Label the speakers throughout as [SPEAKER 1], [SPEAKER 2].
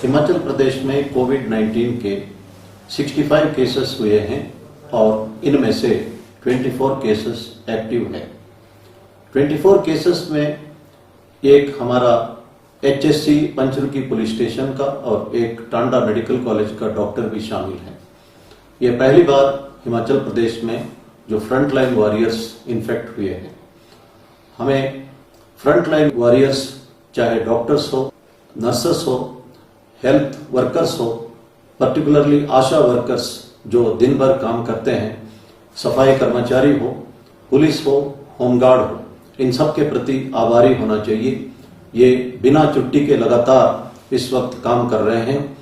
[SPEAKER 1] हिमाचल प्रदेश में कोविड-19 के 65 केसेस हुए हैं और इनमें से 24 केसेस एक्टिव हैं। 24 केसेस में एक हमारा HSC पंचरुखी पुलिस स्टेशन का और एक टांडा मेडिकल कॉलेज का डॉक्टर भी शामिल है। ये पहली बार हिमाचल प्रदेश में जो फ्रंट लाइन वॉरियर्स इन्फेक्ट हुए हैं। हमें फ्रंट लाइन वॉरियर्स चाहे डॉक्टर्स हो, नर्सेस हो, हेल्थ वर्कर्स हो, पर्टिकुलरली आशा वर्कर्स जो दिन भर काम करते हैं, सफाई कर्मचारी हो, पुलिस हो, होमगार्ड हो, इन सब के प्रति आभारी होना चाहिए। ये बिना छुट्टी के लगातार इस वक्त काम कर रहे हैं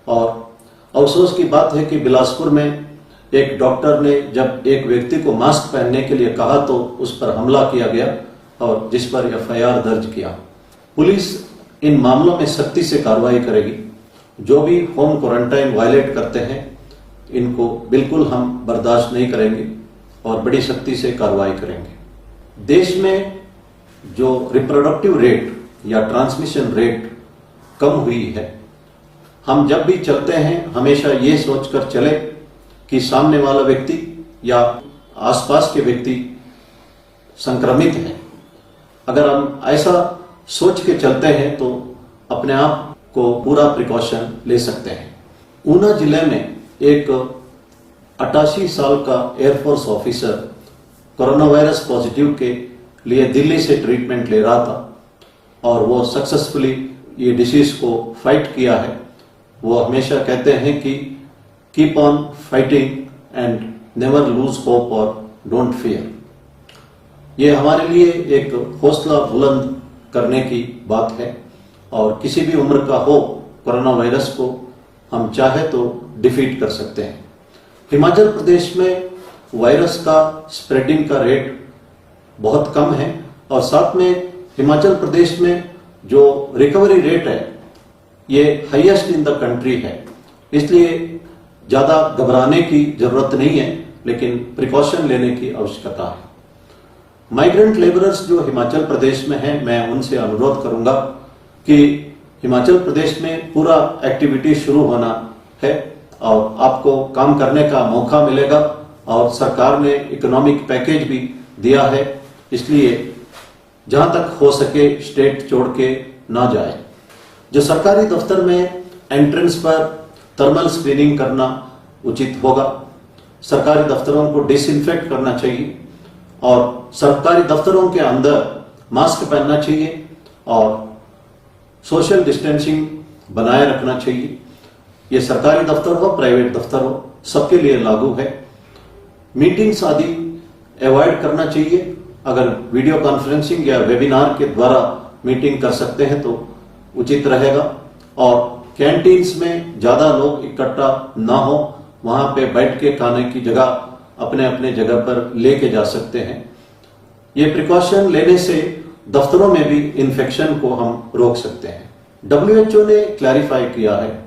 [SPEAKER 1] और अफसोस की बात है कि बिलासपुर में एक डॉक्टर ने जब एक व्यक्ति को मास्क पहनने के लिए कहा तो उस पर हमला किया गया और जिस पर FIR दर्ज किया। पुलिस इन मामलों में सख्ती से कार्रवाई करेगी। जो भी होम क्वारंटाइन वायलेट करते हैं इनको बिल्कुल हम बर्दाश्त नहीं करेंगे और बड़ी सख्ती से कार्रवाई करेंगे। देश में जो रिप्रोडक्टिव रेट या ट्रांसमिशन रेट कम हुई है, हम जब भी चलते हैं हमेशा ये सोचकर चले कि सामने वाला व्यक्ति या आसपास के व्यक्ति संक्रमित है। अगर हम ऐसा सोच के चलते हैं तो अपने आप को पूरा प्रिकॉशन ले सकते हैं। ऊना जिले में एक 88 साल का air force officer corona virus positive के लिए दिल्ली से ट्रीटमेंट ले रहा था और वो सक्सेसफुली ये डिसीज को फाइट किया है। वो हमेशा कहते हैं कि keep on fighting and never lose hope और डोंट फियर। ये हमारे लिए एक हौसला बुलंद करने की बात है और किसी भी उम्र का हो कोरोना वायरस को हम चाहे तो डिफीट कर सकते हैं। हिमाचल प्रदेश में वायरस का स्प्रेडिंग का रेट बहुत कम है और साथ में हिमाचल प्रदेश में जो रिकवरी रेट है ये हाईएस्ट इन द कंट्री है। इसलिए ज्यादा घबराने की जरूरत नहीं है, लेकिन प्रिकॉशन लेने की आवश्यकता है। माइग्रेंट लेबरर्स जो हिमाचल प्रदेश में हैं, मैं उनसे अनुरोध करूंगा कि हिमाचल प्रदेश में पूरा एक्टिविटी शुरू होना है और आपको काम करने का मौका मिलेगा और सरकार ने इकोनॉमिक पैकेज भी दिया है। इसलिए जहां तक हो सके स्टेट छोड़ के ना जाए। जो सरकारी दफ्तर में एंट्रेंस पर थर्मल स्क्रीनिंग करना उचित होगा। सरकारी दफ्तरों को डिसइंफेक्ट करना चाहिए और सरकारी दफ्तरों के अंदर मास्क पहनना चाहिए और सोशल डिस्टेंसिंग बनाए रखना चाहिए। ये सरकारी दफ्तर हो, प्राइवेट दफ्तर हो, सबके लिए लागू है। मीटिंग्स आदि अवॉइड करना चाहिए। अगर वीडियो कॉन्फ्रेंसिंग या वेबिनार के द्वारा मीटिंग कर सकते हैं तो उचित रहेगा और कैंटीन्स में ज्यादा लोग इकट्ठा ना हो, वहां पे बैठ के खाने की जगह अपने अपने जगह पर लेके जा सकते हैं। ये प्रिकॉशन लेने से दफ्तरों में भी इन्फेक्शन को हम रोक सकते हैं। WHO ने क्लैरिफाई किया है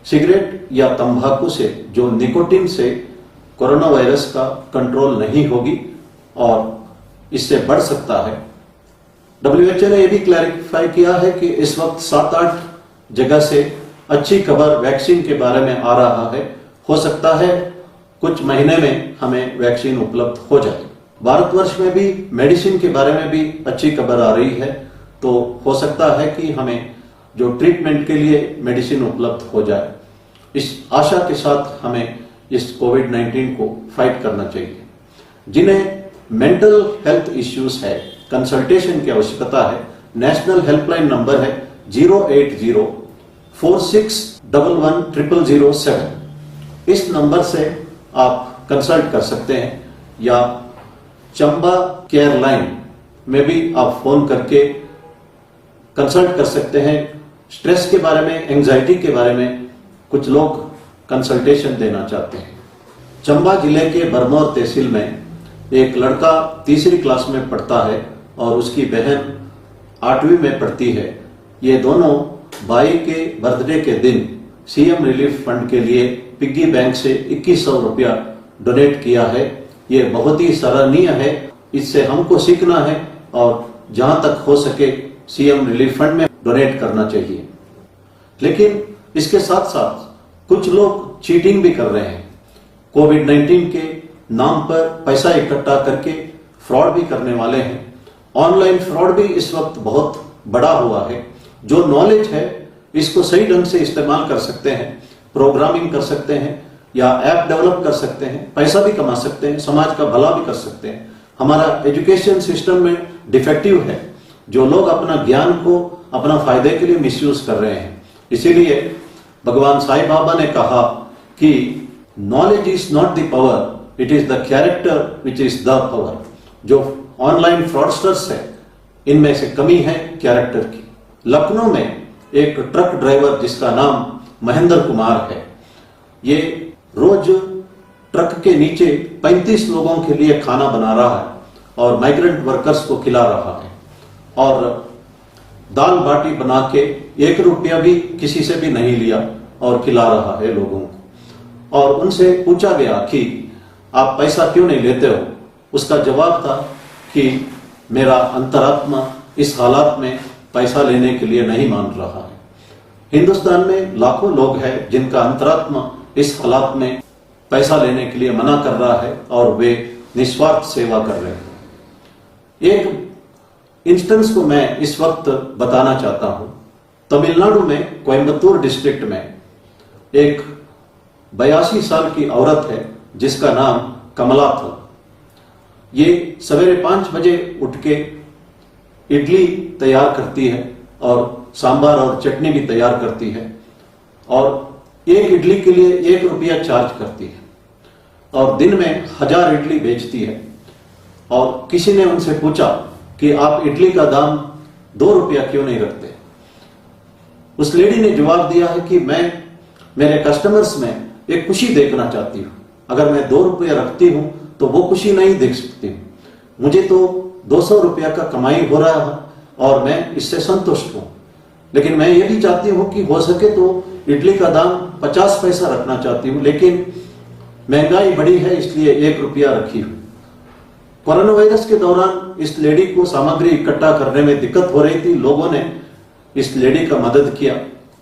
[SPEAKER 1] सिगरेट या तंबाकू से जो निकोटिन से कोरोना वायरस का कंट्रोल नहीं होगी और इससे बढ़ सकता है। WHO ने यह भी क्लैरिफाई किया है कि इस वक्त 7-8 जगह से अच्छी खबर वैक्सीन के बारे में आ रहा है। हो सकता है कुछ महीने में हमें वैक्सीन उपलब्ध हो जाए। भारतवर्ष में भी मेडिसिन के बारे में भी अच्छी खबर आ रही है, तो हो सकता है कि हमें जो ट्रीटमेंट के लिए मेडिसिन उपलब्ध हो जाए। इस आशा के साथ हमें इस कोविड-19 को फाइट करना चाहिए। जिन्हें मेंटल हेल्थ इश्यूज है, कंसल्टेशन की आवश्यकता है, नेशनल हेल्पलाइन नंबर है 08046110007। इस नंबर से आप कंसल्ट कर सकते हैं या चंबा केयर लाइन में भी आप फोन करके कंसल्ट कर सकते हैं। स्ट्रेस के बारे में, एंजाइटी के बारे में कुछ लोग कंसल्टेशन देना चाहते हैं। चंबा जिले के बरमौर तहसील में एक लड़का 3री क्लास में पढ़ता है और उसकी बहन 8वीं में पढ़ती है। ये दोनों भाई के बर्थडे के दिन CM रिलीफ फंड के लिए पिग्गी बैंक से 2100 रुपया डोनेट किया है। ये बहुत ही सराहनीय है। इससे हमको सीखना है और जहां तक हो सके CM रिलीफ फंड में डोनेट करना चाहिए। लेकिन इसके साथ साथ कुछ लोग चीटिंग भी कर रहे हैं। कोविड-19 के नाम पर पैसा इकट्ठा करके फ्रॉड भी करने वाले हैं। ऑनलाइन फ्रॉड भी इस वक्त बहुत बड़ा हुआ है। जो नॉलेज है इसको सही ढंग से इस्तेमाल कर सकते हैं, प्रोग्रामिंग कर सकते हैं या ऐप डेवलप कर सकते हैं, पैसा भी कमा सकते हैं, समाज का भला भी कर सकते हैं। हमारा एजुकेशन सिस्टम में डिफेक्टिव है। जो लोग अपना ज्ञान को अपना फायदे के लिए मिसयूज कर रहे हैं। इसीलिए भगवान साईं बाबा ने कहा कि knowledge is not the power, it is the character which is the power. जो ऑनलाइन फ्रॉडस्टर्स है इनमें से कमी है कैरेक्टर की। लखनऊ में एक ट्रक ड्राइवर जिसका नाम महेंद्र कुमार है, ये रोज ट्रक के नीचे 35 लोगों के लिए खाना बना रहा है और माइग्रेंट वर्कर्स को खिला रहा है और दाल बाटी बना के 1 रुपया भी किसी से भी नहीं लिया और खिला रहा है लोगों को। और उनसे पूछा गया कि आप पैसा क्यों नहीं लेते हो? उसका जवाब था कि मेरा अंतरात्मा इस हालात में पैसा लेने के लिए नहीं मान रहा है। हिंदुस्तान में लाखों लोग हैं जिनका अंतरात्मा इस हालात में पैसा लेने के लिए मना कर रहा है और वे निस्वार्थ सेवा कर रहे हैं। एक इंस्टेंस को मैं इस वक्त बताना चाहता हूं। तमिलनाडु में कोयम्बतूर डिस्ट्रिक्ट में एक 82 साल की औरत है जिसका नाम कमला था। ये सवेरे 5 बजे उठ के इडली तैयार करती है और सांभर और चटनी भी तैयार करती है और एक इडली के लिए 1 रुपया चार्ज करती है और दिन में 1000 इडली बेचती है। और किसी ने उनसे पूछा कि आप इडली का दाम 2 रुपया क्यों नहीं रखते? उस लेडी ने जवाब दिया है कि मैं मेरे कस्टमर्स में एक खुशी देखना चाहती हूं। अगर मैं 2 रुपया रखती हूं तो वो खुशी नहीं देख सकती हूं। मुझे तो 200 रुपया का कमाई हो रहा है और मैं इससे संतुष्ट हूं, लेकिन मैं ये भी चाहती हूं कि हो सके तो इडली का दाम 50 पैसा रखना चाहती हूं, लेकिन महंगाई बढ़ी है इसलिए 1 रुपया रखी हूं। कोरोना वायरस के दौरान इस लेडी को सामग्री इकट्ठा करने में दिक्कत हो रही थी। लोगों ने इस लेडी का मदद किया।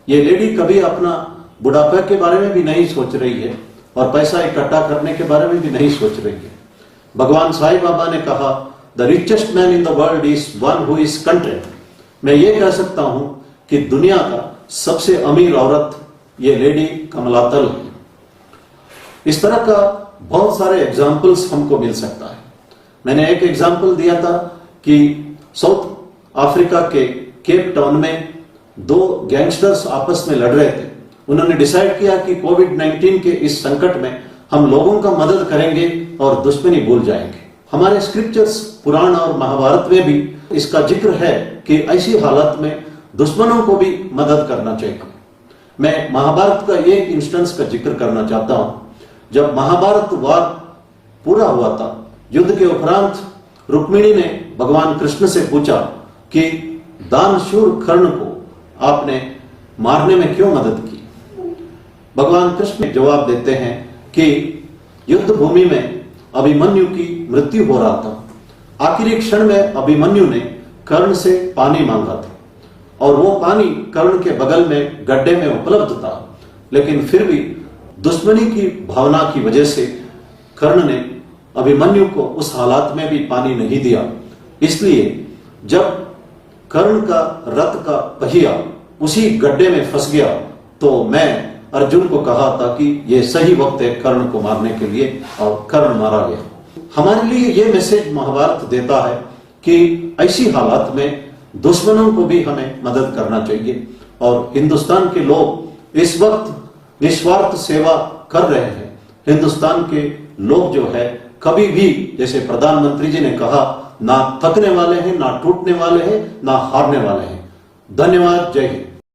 [SPEAKER 1] ये लेडी कभी अपना बुढ़ापे के बारे में भी नहीं सोच रही है और पैसा इकट्ठा करने के बारे में भी नहीं सोच रही है। भगवान साईं बाबा ने कहा, the richest man in the world is one who is content. मैं ये कह सकता हूं कि दुनिया का सबसे अमीर औरत ये लेडी कमलातल है। इस तरह का बहुत सारे एग्जाम्पल्स हमको मिल सकता है। मैंने एक एग्जाम्पल दिया था कि साउथ अफ्रीका के केप टाउन में 2 गैंगस्टर्स आपस में लड़ रहे थे। उन्होंने डिसाइड किया कि कोविड-19 के इस संकट में हम लोगों का मदद करेंगे और दुश्मनी भूल जाएंगे। हमारे स्क्रिप्चर्स पुराण और महाभारत में भी इसका जिक्र है कि ऐसी हालत में दुश्मनों को भी मदद करना चाहिए। मैं महाभारत का एक इंस्टेंस का जिक्र करना चाहता हूं। जब महाभारत वार पूरा हुआ था, युद्ध के उपरांत रुक्मिणी ने भगवान कृष्ण से पूछा कि दानशूर कर्ण को आपने मारने में क्यों मदद की? भगवान कृष्ण जवाब देते हैं कि युद्ध भूमि में अभिमन्यु की मृत्यु हो रहा था। आखिरी क्षण में अभिमन्यु ने कर्ण से पानी मांगा था और वो पानी कर्ण के बगल में गड्ढे में उपलब्ध था, लेकिन फिर भी दुश्मनी की भावना की वजह से कर्ण ने अभिमन्यु को उस हालात में भी पानी नहीं दिया। इसलिए जब कर्ण का रथ का पहिया उसी गड्ढे में फंस गया तो मैं अर्जुन को कहा था कि यह सही वक्त है कर्ण को मारने के लिए, और कर्ण मारा गया। हमारे लिए यह मैसेज महाभारत देता है कि ऐसी हालात में दुश्मनों को भी हमें मदद करना चाहिए। और हिंदुस्तान के लोग इस वक्त निस्वार्थ सेवा कर रहे हैं। हिंदुस्तान के लोग जो है कभी भी, जैसे प्रधानमंत्री जी ने कहा, ना थकने वाले हैं, ना टूटने वाले हैं, ना हारने वाले हैं। धन्यवाद। जय हिंद।